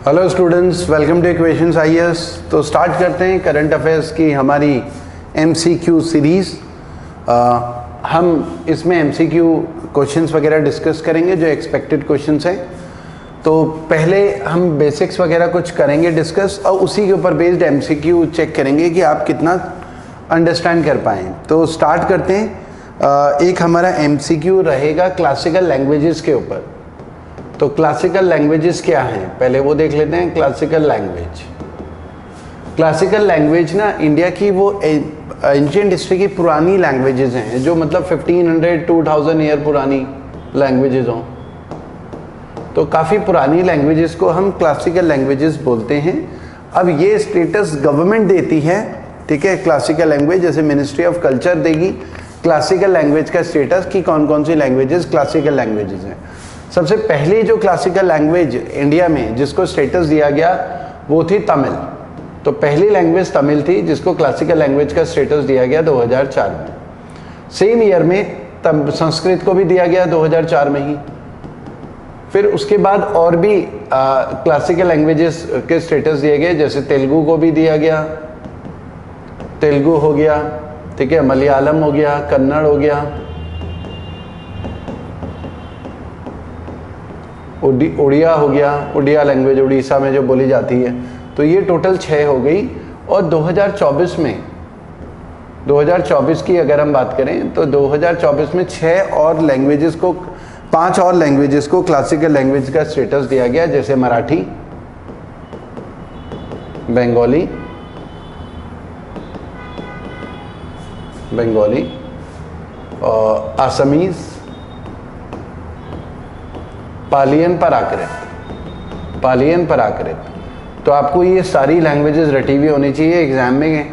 Hello students, welcome two equations IAS. तो start करते हैं करंट अफेयर्स की हमारी एमसीक्यू सीरीज़। हम इसमें एमसीक्यू क्वेश्चंस वगैरह डिस्कस करेंगे जो एक्सपेक्टेड क्वेश्चंस हैं। तो पहले हम बेसिक्स वगैरह कुछ करेंगे डिस्कस और उसी के ऊपर बेस्ड एमसीक्यू चेक करेंगे कि आप कितना अंडरस्टैंड कर पाएँ। तो स्टार्ट करते हैं। एक हमारा एमसीक्यू रहेगा क्लासिकल लैंग्वेजेस के ऊपर। तो क्लासिकल लैंग्वेजेस क्या हैं पहले वो देख लेते हैं। क्लासिकल लैंग्वेज ना इंडिया की वो एंशिएंट हिस्ट्री की पुरानी लैंग्वेजेस हैं जो मतलब 1500-2000 ईयर पुरानी लैंग्वेजेस हों। तो काफ़ी पुरानी लैंग्वेजेस को हम क्लासिकल लैंग्वेजेस बोलते हैं। अब ये स्टेटस गवर्नमेंट देती है, ठीक है। क्लासिकल लैंग्वेज जैसे मिनिस्ट्री ऑफ कल्चर देगी क्लासिकल लैंग्वेज का स्टेटस कि कौन कौन सी लैंग्वेजेस क्लासिकल लैंग्वेजेस हैं। सबसे पहली जो क्लासिकल लैंग्वेज इंडिया में जिसको स्टेटस दिया गया वो थी तमिल। तो पहली लैंग्वेज तमिल थी जिसको क्लासिकल लैंग्वेज का स्टेटस दिया गया 2004 में। सेम ईयर में संस्कृत को भी दिया गया 2004 में ही। फिर उसके बाद और भी क्लासिकल लैंग्वेजेस के स्टेटस दिए गए, जैसे तेलुगु को भी दिया गया, तेलुगु हो गया, ठीक है, मलयालम हो गया, कन्नड़ हो गया, उड़िया हो गया, उड़िया लैंग्वेज उड़ीसा में जो बोली जाती है। तो ये टोटल 6 हो गई। और 2024 की अगर हम बात करें तो 2024 में 5 और लैंग्वेजेस को क्लासिकल लैंग्वेज का स्टेटस दिया गया, जैसे मराठी, बंगाली और असमीज, पालियन प्राकृत। तो आपको ये सारी लैंग्वेजेस रटी हुई होनी चाहिए, एग्जाम में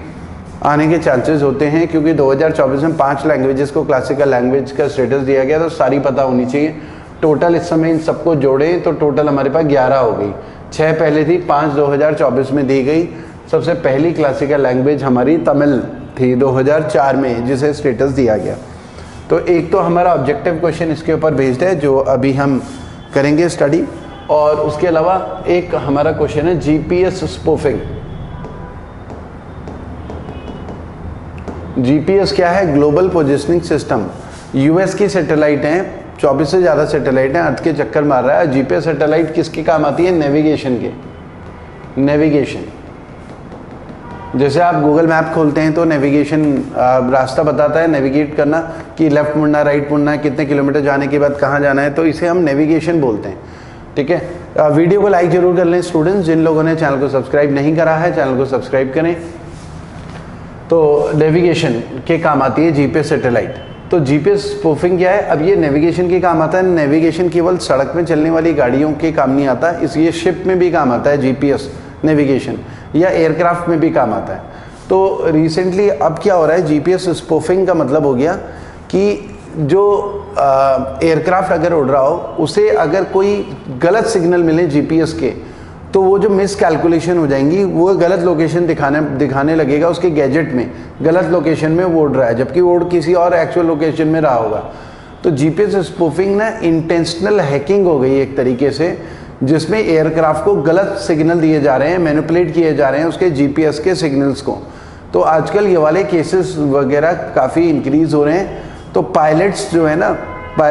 आने के चांसेस होते हैं क्योंकि 2024 में 5 लैंग्वेजेस को क्लासिकल लैंग्वेज का स्टेटस दिया गया, तो सारी पता होनी चाहिए। टोटल इस समय इन सबको जोड़ें तो टोटल हमारे पास 11 हो गई। 6 पहले थी, 5 2024 में दी गई। सबसे पहली क्लासिकल लैंग्वेज हमारी तमिल थी 2004 में जिसे स्टेटस दिया गया। तो एक तो हमारा ऑब्जेक्टिव क्वेश्चन इसके ऊपर बेस्ड है जो अभी हम करेंगे स्टडी। और उसके अलावा एक हमारा क्वेश्चन है जीपीएस स्पूफिंग। जीपीएस क्या है? Global positioning system. यूएस की सैटेलाइट हैं, 24 से ज़्यादा सैटेलाइट हैं, अर्थ के चक्कर मार रहा है। जीपीएस सैटेलाइट किसके काम आती है? नेविगेशन। जैसे आप गूगल मैप खोलते हैं तो नेविगेशन रास्ता बताता है, नेविगेट करना कि लेफ्ट मुड़ना, राइट मुड़ना, कितने किलोमीटर जाने के बाद कहाँ जाना है, तो इसे हम नेविगेशन बोलते हैं, ठीक है। वीडियो को लाइक जरूर कर लें स्टूडेंट्स। जिन लोगों ने चैनल को सब्सक्राइब नहीं करा है चैनल को सब्सक्राइब करें। तो नेविगेशन के काम आती है जीपीएस सैटेलाइट। तो जीपीएस स्पूफिंग क्या है? अब ये नेविगेशन के काम आता है। नेविगेशन केवल सड़क में चलने वाली गाड़ियों के काम नहीं आता, इसलिए शिप में भी काम आता है जीपीएस नेविगेशन, या एयरक्राफ्ट में भी काम आता है। तो रिसेंटली अब क्या हो रहा है, जीपीएस स्पूफिंग का मतलब हो गया कि जो एयरक्राफ्ट अगर उड़ रहा हो उसे अगर कोई गलत सिग्नल मिले जीपीएस के, तो वो जो मिस कैलकुलेशन हो जाएंगी, वो गलत लोकेशन दिखाने लगेगा उसके गैजेट में, गलत लोकेशन में वो उड़ रहा है जबकि वो किसी और एक्चुअल लोकेशन में रहा होगा। तो जीपीएस स्पूफिंग ना इंटेंशनल हैकिंग हो गई एक तरीके से, जिसमें एयरक्राफ्ट को गलत सिग्नल दिए जा रहे हैं, मैनिपुलेट किए जा रहे हैं उसके जीपीएस के सिग्नल्स को। तो आजकल ये वाले केसेस वगैरह काफ़ी इंक्रीज़ हो रहे हैं। तो पायलट्स जो है ना,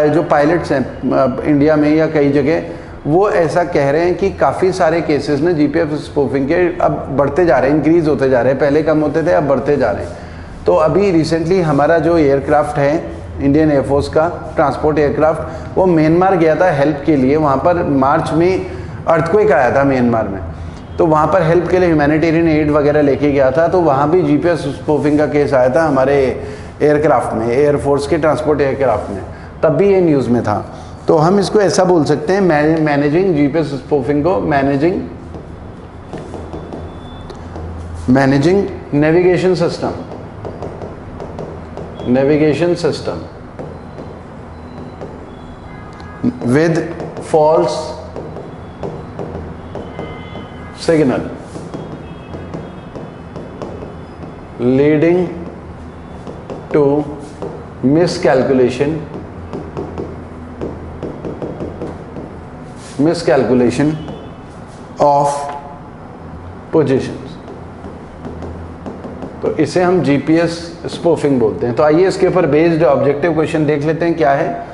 जो पायलट्स हैं इंडिया में या कई जगह, वो ऐसा कह रहे हैं कि काफ़ी सारे केसेस ना जीपीएस स्पूफिंग के अब बढ़ते जा रहे हैं, इंक्रीज़ होते जा रहे हैं। पहले कम होते थे, अब बढ़ते जा रहे हैं। तो अभी रिसेंटली हमारा जो एयरक्राफ्ट है इंडियन एयरफोर्स का ट्रांसपोर्ट एयरक्राफ्ट, वो म्यांमार गया था हेल्प के लिए। वहाँ पर मार्च में अर्थक्वेक आया था म्यांमार में, तो वहाँ पर हेल्प के लिए ह्यूमैनिटेरियन एड वगैरह लेके गया था। तो वहाँ भी जीपीएस स्पूफिंग का केस आया था हमारे एयरक्राफ्ट में, एयरफोर्स के ट्रांसपोर्ट एयरक्राफ्ट में, तब भी ये न्यूज़ में था। तो हम इसको ऐसा बोल सकते हैं, मैनेजिंग जीपीएस स्पूफिंग को managing navigation system with false signal leading to miscalculation of positions. तो इसे हम जीपीएस स्पूफिंग बोलते हैं। तो आइए इसके ऊपर बेस्ड ऑब्जेक्टिव क्वेश्चन देख लेते हैं क्या है।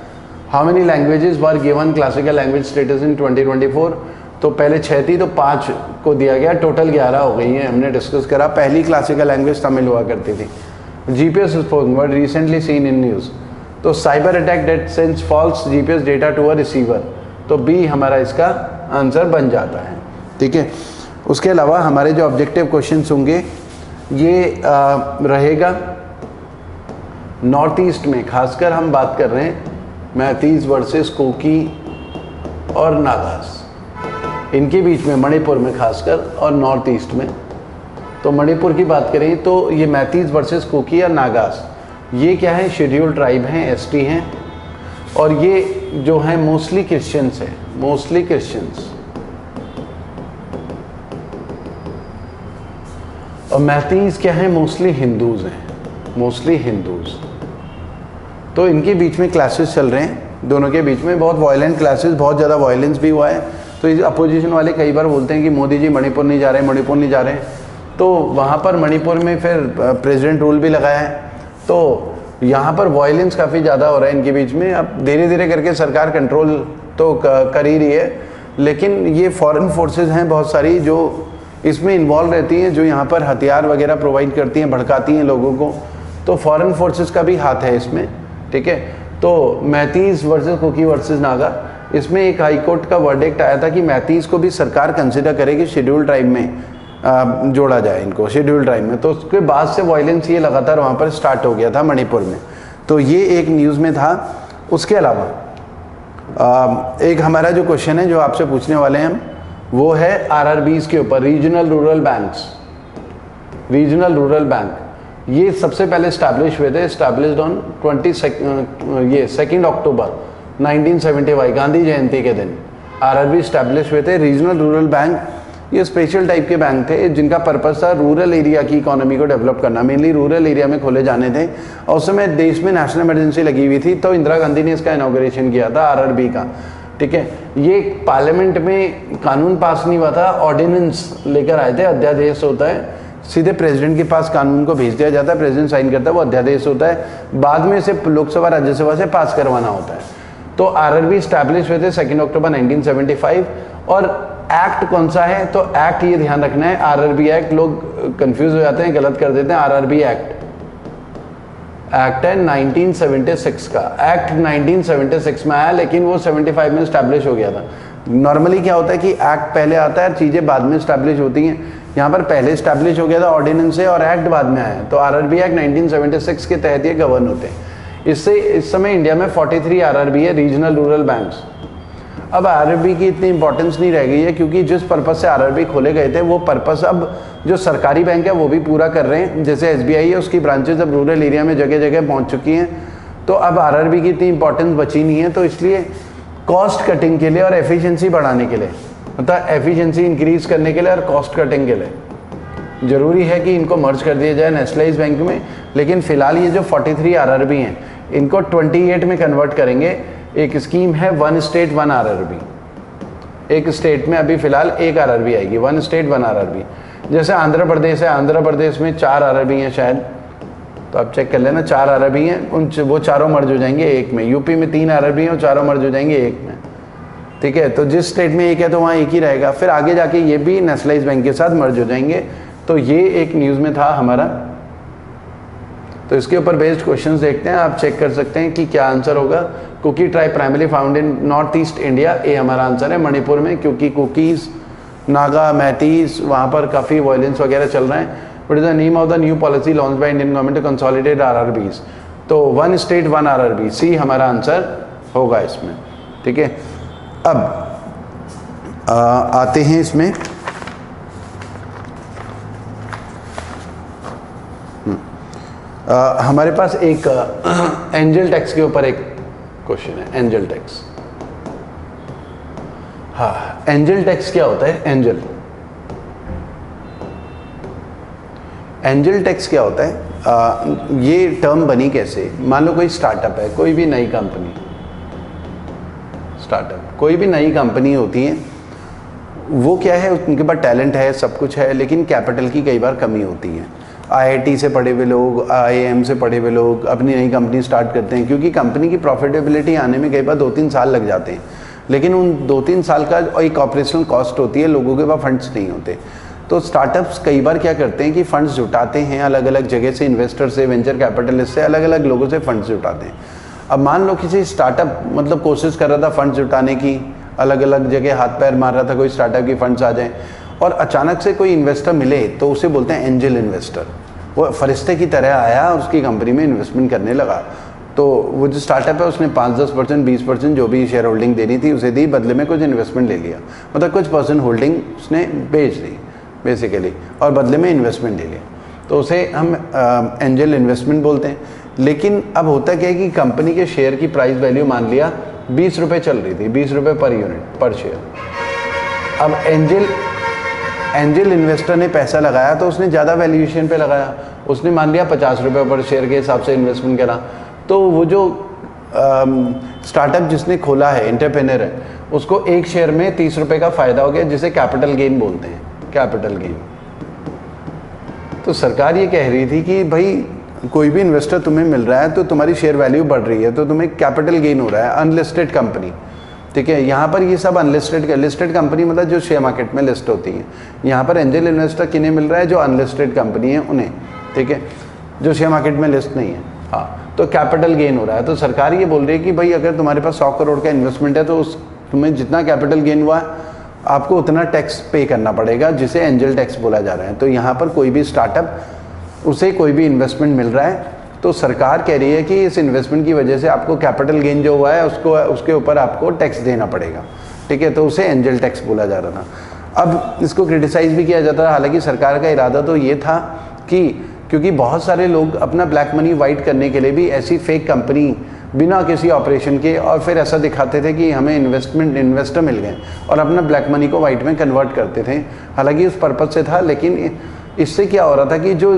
How many languages were given classical language status in 2024। तो पहले 6 थी तो 5 को दिया गया, टोटल 11 हो गई है। हमने डिस्कस करा पहली क्लासिकल लैंग्वेज तमिल हुआ करती थी। GPS spoofing word recently seen in news. तो cyber attack that sends false GPS data to a receiver. तो बी हमारा इसका आंसर बन जाता है। ठीक है, उसके अलावा हमारे जो ऑब्जेक्टिव क्वेश्चंस होंगे ये रहेगा नॉर्थ ईस्ट में, खासकर हम बात कर रहे हैं मैतीज वर्सेस कुकी और नागास, इनके बीच में, मणिपुर में खासकर और नॉर्थ ईस्ट में। तो मणिपुर की बात करें तो ये मैतीज वर्सेस कुकी और नागास, ये क्या है, शेड्यूल्ड ट्राइब हैं, एसटी हैं, और ये जो हैं मोस्टली क्रिश्चियंस हैं, मोस्टली क्रिश्चियंस। और मैतीज क्या है, मोस्टली हिंदूज हैं, मोस्टली हिंदूज। तो इनके बीच में क्लासेस चल रहे हैं, दोनों के बीच में बहुत वायलेंट क्लासेस, बहुत ज़्यादा वायलेंस भी हुआ है। तो इस अपोजिशन वाले कई बार बोलते हैं कि मोदी जी मणिपुर नहीं जा रहे, मणिपुर नहीं जा रहे हैं। तो वहाँ पर मणिपुर में फिर प्रेसिडेंट रूल भी लगाया है। तो यहाँ पर वायलेंस काफ़ी ज़्यादा हो रहा है इनके बीच में। अब धीरे धीरे करके सरकार कंट्रोल तो कर ही रही है, लेकिन ये फॉरेन फोर्सेस हैं बहुत सारी जो इसमें इन्वॉल्व रहती हैं, जो यहाँ पर हथियार वगैरह प्रोवाइड करती हैं, भड़काती हैं लोगों को। तो फॉरेन फोर्सेस का भी हाथ है इसमें। ठीक है, तो मैतीज वर्सेस कुकी वर्सेस नागा, इसमें एक हाई कोर्ट का वर्डिक्ट आया था कि मैतीज को भी सरकार कंसिडर करे कि शेड्यूल ट्राइब में जोड़ा जाए इनको, शेड्यूल ट्राइब में। तो उसके बाद से वायलेंस ये लगातार वहाँ पर स्टार्ट हो गया था मणिपुर में। तो ये एक न्यूज़ में था। उसके अलावा एक हमारा जो क्वेश्चन है जो आपसे पूछने वाले हैं हम, वो है आरआरबीज के ऊपर, regional rural banks. Regional rural bank ये सबसे पहले स्टैब्लिश हुए थे, स्टैब्लिश्ड ऑन 2 अक्टूबर 1975, गांधी जयंती के दिन आरआरबी स्टैब्लिश हुए थे। रीजनल रूरल बैंक ये स्पेशल टाइप के बैंक थे जिनका पर्पस था रूरल एरिया की इकोनॉमी को डेवलप करना, मेनली रूरल एरिया में खोले जाने थे। और उस समय देश में नेशनल इमरजेंसी लगी हुई थी, तो इंदिरा गांधी ने इसका इनॉग्रेशन किया था आरआरबी का। ठीक है, ये पार्लियामेंट में कानून पास नहीं हुआ था, ऑर्डिनेंस लेकर आए थे, अध्यादेश होता है, सीधे प्रेसिडेंट के पास कानून को भेज दिया जाता है, प्रेसिडेंट साइन करता है, वो अध्यादेश होता है, बाद में इसे लोकसभा राज्यसभा से पास करवाना होता है। तो आरआरबी स्टैब्लिश हुए थे 2 अक्टूबर 1975। और एक्ट कौन सा है, तो एक्ट ये ध्यान रखना है, आरआरबी एक्ट, लोग कंफ्यूज हो जाते हैं, गलत कर देते हैं। आरआरबी एक्ट है 1976 का, एक्ट 1976 में आया, लेकिन वो 75 में स्टैब्लिश हो गया था। नॉर्मली क्या होता है कि एक्ट पहले आता है, चीज़ें बाद में स्टैब्लिश होती हैं। यहाँ पर पहले स्टैब्लिश हो गया था ऑर्डिनेंस से, और एक्ट बाद में आया। तो आरआरबी एक्ट 1976 के तहत ये गवर्न होते हैं। इससे इस समय इंडिया में 43 आरआरबी है, रीजनल रूरल बैंक्स। अब आरआरबी की इतनी इंपॉर्टेंस नहीं रह गई है, क्योंकि जिस पर्पस से आरआरबी खोले गए थे वो पर्पस अब जो सरकारी बैंक है वो भी पूरा कर रहे हैं। जैसे एसबीआई है, उसकी ब्रांचेज अब रूरल एरिया में जगह जगह पहुंच चुकी हैं। तो अब आरआरबी की इतनी इंपॉर्टेंस बची नहीं है। तो इसलिए कॉस्ट कटिंग के लिए और एफिशिएंसी बढ़ाने के लिए, मतलब एफिशिएंसी इंक्रीज करने के लिए और कॉस्ट कटिंग के लिए ज़रूरी है कि इनको मर्ज कर दिया जाए नेशनलाइज बैंक में। लेकिन फिलहाल ये जो 43 आरआरबी हैं, इनको 28 में कन्वर्ट करेंगे। एक स्कीम है 1 स्टेट 1 आरआरबी। एक स्टेट में अभी फिलहाल 1 आरआरबी आएगी, 1 स्टेट 1 आरआरबी। जैसे आंध्र प्रदेश है, आंध्र प्रदेश में 4 आरआरबी हैं शायद, तो आप चेक कर लेना, 4 आरआरबी हैं, वो चारों मर्ज हो जाएंगे एक में। यूपी में 3 आरआरबी हैं, वो चारों मर्ज हो जाएंगे एक में। ठीक है, तो जिस स्टेट में एक है तो वहाँ एक ही रहेगा, फिर आगे जाके ये भी नेशनलाइज बैंक के साथ मर्ज हो जाएंगे। तो ये एक न्यूज़ में था हमारा। तो इसके ऊपर बेस्ड क्वेश्चंस देखते हैं, आप चेक कर सकते हैं कि क्या आंसर होगा। Kuki tribe primary found in north east India, A हमारा आंसर है, मणिपुर में, क्योंकि कुकीज़, नागा, मैतीज, वहाँ पर काफ़ी वायलेंस वगैरह चल रहा है। What is the name of the new policy launch by Indian government to consolidate RRBs. तो 1 स्टेट 1 आरआरबी, सी हमारा आंसर होगा इसमें। ठीक है, अब आते हैं इसमें हमारे पास एक एंजल टैक्स के ऊपर एक क्वेश्चन है, एंजल टैक्स। हाँ, एंजल टैक्स क्या होता है? एंजल टैक्स क्या होता है? ये टर्म बनी कैसे? मान लो कोई स्टार्टअप है, कोई भी नई कंपनी, स्टार्टअप कोई भी नई कंपनी होती है, वो क्या है, उनके पास टैलेंट है, सब कुछ है, लेकिन कैपिटल की कई बार कमी होती है। आईआईटी से पढ़े हुए लोग, आईआईएम से पढ़े हुए लोग अपनी नई कंपनी स्टार्ट करते हैं, क्योंकि कंपनी की प्रॉफिटेबिलिटी आने में कई बार 2-3 साल लग जाते हैं, लेकिन उन 2-3 साल का एक ऑपरेशनल कॉस्ट होती है, लोगों के पास फंड्स नहीं होते। तो स्टार्टअप्स कई बार क्या करते हैं कि फंड्स जुटाते हैं अलग अलग जगह से, इन्वेस्टर से, वेंचर कैपिटलिस्ट से, अलग अलग लोगों से फंड्स जुटाते हैं। अब मान लो किसी स्टार्टअप मतलब कोशिश कर रहा था फंड्स जुटाने की, अलग अलग जगह हाथ पैर मार रहा था कोई स्टार्टअप की फंड्स आ जाए, और अचानक से कोई इन्वेस्टर मिले तो उसे बोलते हैं एंजल इन्वेस्टर। वो फरिश्ते की तरह आया, उसकी कंपनी में इन्वेस्टमेंट करने लगा। तो वो जो स्टार्टअप है उसने 5-10%, 20% जो भी शेयर होल्डिंग देनी थी उसे दी, बदले में कुछ इन्वेस्टमेंट ले लिया, मतलब कुछ % होल्डिंग उसने बेच दी बेसिकली, और बदले में इन्वेस्टमेंट ले लिया। तो उसे हम एंजल इन्वेस्टमेंट बोलते हैं। लेकिन अब होता क्या है कि कंपनी के शेयर की प्राइस वैल्यू मान लिया 20 रुपये चल रही थी, 20 रुपये पर यूनिट पर शेयर। अब एंजल इन्वेस्टर ने पैसा लगाया तो उसने ज़्यादा वैल्यूएशन पे लगाया, उसने मान लिया 50 रुपये पर शेयर के हिसाब से इन्वेस्टमेंट करा। तो वो जो स्टार्टअप जिसने खोला है, एंटरप्रेन्योर है, उसको एक शेयर में 30 रुपये का फ़ायदा हो गया, जिसे कैपिटल गेन बोलते हैं, कैपिटल गेन। तो सरकार ये कह रही थी कि भाई कोई भी इन्वेस्टर तुम्हें मिल रहा है तो तुम्हारी शेयर वैल्यू बढ़ रही है, तो तुम्हें कैपिटल गेन हो रहा है, अनलिस्टेड कंपनी, ठीक है। यहाँ पर ये सब अनलिस्टेड, लिस्टेड कंपनी मतलब जो शेयर मार्केट में लिस्ट होती है। यहाँ पर एंजल इन्वेस्टर किन्हें मिल रहा है, जो अनलिस्टेड कंपनी है उन्हें, ठीक है, जो शेयर मार्केट में लिस्ट नहीं है। हाँ, तो कैपिटल गेन हो रहा है। तो सरकार ये बोल रही है कि भाई अगर तुम्हारे पास 100 करोड़ का इन्वेस्टमेंट है तो उस तुम्हें जितना कैपिटल गेन हुआ है आपको उतना टैक्स पे करना पड़ेगा, जिसे एंजल टैक्स बोला जा रहा है। तो यहाँ पर कोई भी स्टार्टअप, उसे कोई भी इन्वेस्टमेंट मिल रहा है तो सरकार कह रही है कि इस इन्वेस्टमेंट की वजह से आपको कैपिटल गेन जो हुआ है उसको, उसके ऊपर आपको टैक्स देना पड़ेगा, ठीक है। तो उसे एंजल टैक्स बोला जा रहा था। अब इसको क्रिटिसाइज भी किया जाता है, हालांकि सरकार का इरादा तो ये था कि क्योंकि बहुत सारे लोग अपना ब्लैक मनी वाइट करने के लिए भी ऐसी फेक कंपनी बिना किसी ऑपरेशन के, और फिर ऐसा दिखाते थे कि हमें इन्वेस्टर मिल गए, और अपना ब्लैक मनी को वाइट में कन्वर्ट करते थे। हालांकि उस पर्पज़ से था, लेकिन इससे क्या हो रहा था कि जो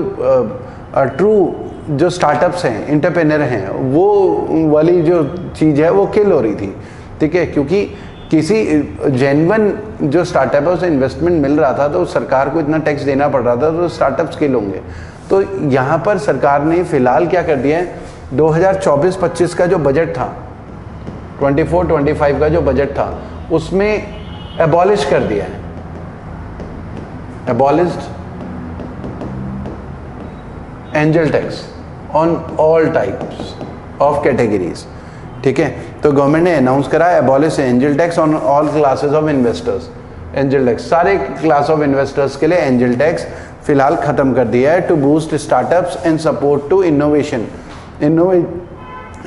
ट्रू जो स्टार्टअप्स हैं, एंटरप्रेन्योर हैं, वो वाली जो चीज़ है वो किल हो रही थी, ठीक है। क्योंकि किसी जेन्युइन जो स्टार्टअप है उसे इन्वेस्टमेंट मिल रहा था तो सरकार को इतना टैक्स देना पड़ रहा था, तो स्टार्टअप्स किल होंगे। तो यहाँ पर सरकार ने फिलहाल क्या कर दिया है, 2024-25 का जो बजट था, 24-25 का जो बजट था, उसमें एबॉलिश कर दिया है, abolished angel tax on all types of categories, ठीक है। तो गवर्नमेंट ने अनाउंस करा abolish angel tax on all classes of investors. Angel tax सारे क्लास ऑफ इन्वेस्टर्स के लिए एंजल टैक्स फिलहाल खत्म कर दिया है, to boost startups and support to innovation.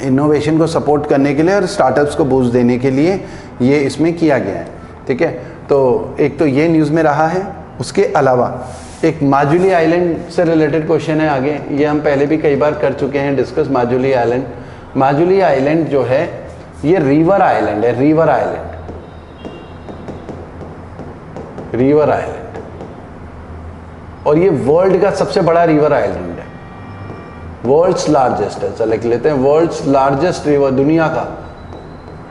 Innovation को सपोर्ट करने के लिए और स्टार्टअप्स को बूस्ट देने के लिए ये इसमें किया गया है, ठीक है। तो एक तो ये न्यूज़ में रहा है। उसके अलावा एक माजुली आइलैंड से रिलेटेड क्वेश्चन है आगे, ये हम पहले भी कई बार कर चुके हैं discuss. Majuli island, Majuli island जो है ये रिवर आइलैंड है, रिवर आइलैंड, रिवर आइलैंड, और ये वर्ल्ड का सबसे बड़ा रिवर आइलैंड है, वर्ल्ड्स लार्जेस्ट, ऐसा लिख लेते हैं, वर्ल्ड्स लार्जेस्ट रिवर, दुनिया का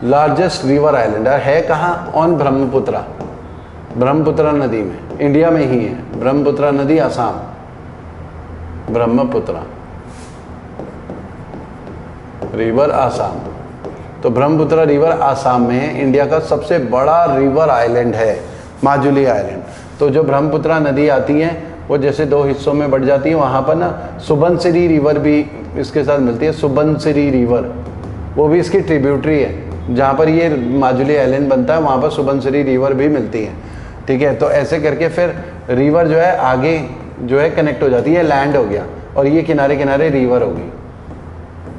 लार्जेस्ट रिवर आइलैंड है। कहाँ? ऑन ब्रह्मपुत्रा, ब्रह्मपुत्रा नदी में, इंडिया में ही है ब्रह्मपुत्रा नदी, आसाम, ब्रह्मपुत्रा रिवर आसाम। तो ब्रह्मपुत्रा रिवर आसाम में है, इंडिया का सबसे बड़ा रिवर आइलैंड है माजुली आइलैंड। तो जो ब्रह्मपुत्रा नदी आती है वो जैसे 2 हिस्सों में बढ़ जाती है, वहाँ पर ना सुबनसिरी रिवर भी इसके साथ मिलती है, सुबनसिरी रिवर, वो भी इसकी ट्रिब्यूटरी है। जहाँ पर ये माजुली आइलैंड बनता है वहाँ पर सुबनसिरी रिवर भी मिलती है, ठीक है। तो ऐसे करके फिर रिवर जो है आगे जो है कनेक्ट हो जाती है, लैंड हो गया और ये किनारे किनारे रिवर होगी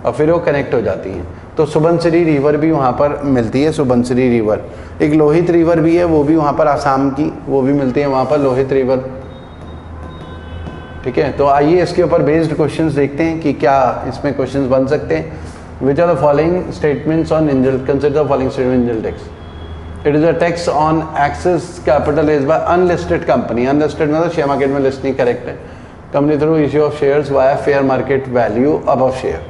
और फिर वो कनेक्ट हो जाती हैं। तो सुबनसिरी रिवर भी वहाँ पर मिलती है, सुबनसिरी रिवर। एक लोहित रिवर भी है, वो भी वहाँ पर आसाम की, वो भी मिलती है वहाँ पर, लोहित रिवर, ठीक है। तो आइए इसके ऊपर बेस्ड क्वेश्चंस देखते हैं कि क्या इसमें क्वेश्चंस बन सकते हैं। Which are the following statements on angel, consider the following statement angel tax. It is a tax on excess capital raise by unlisted company, unlisted मतलब शेयर मार्केट में लिस्ट नहीं, करेक्ट है, company through issue of shares via fair market value above share.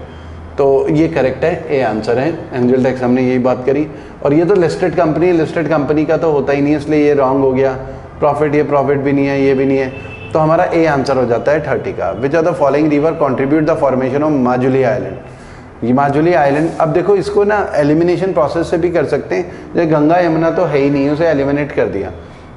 तो तो ये correct है, A answer है। Angel tax हमने यही बात करी। और ये तो लिस्टेड कंपनी है, लिस्टेड कंपनी का तो होता ही नहीं है, इसलिए ये रॉन्ग हो गया। प्रॉफिट, ये प्रॉफिट भी नहीं है, ये भी नहीं है, तो हमारा ए आंसर हो जाता है 30 का। Which are the following river contribute the formation of Majuli island. ये माजुली आइलैंड, अब देखो इसको ना एलिमिनेशन प्रोसेस से भी कर सकते हैं। जैसे गंगा यमुना तो है ही नहीं, उसे एलिमिनेट कर दिया,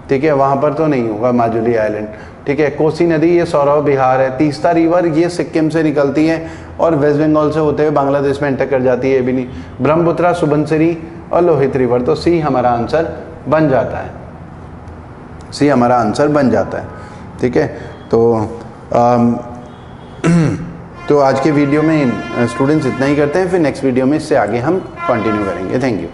ठीक है, वहाँ पर तो नहीं होगा माजुली आइलैंड, ठीक है। कोसी नदी ये सौरव बिहार है। तीस्ता रिवर ये सिक्किम से निकलती है और वेस्ट बंगाल से होते हुए बांग्लादेश में एंटर कर जाती है, ये भी नहीं। ब्रह्मपुत्रा, सुबनसिरी और लोहित रिवर, तो सी हमारा आंसर बन जाता है, सी हमारा आंसर बन जाता है, ठीक है। तो आज के वीडियो में स्टूडेंट्स इतना ही करते हैं, फिर नेक्स्ट वीडियो में इससे आगे हम कंटिन्यू करेंगे। Thank you.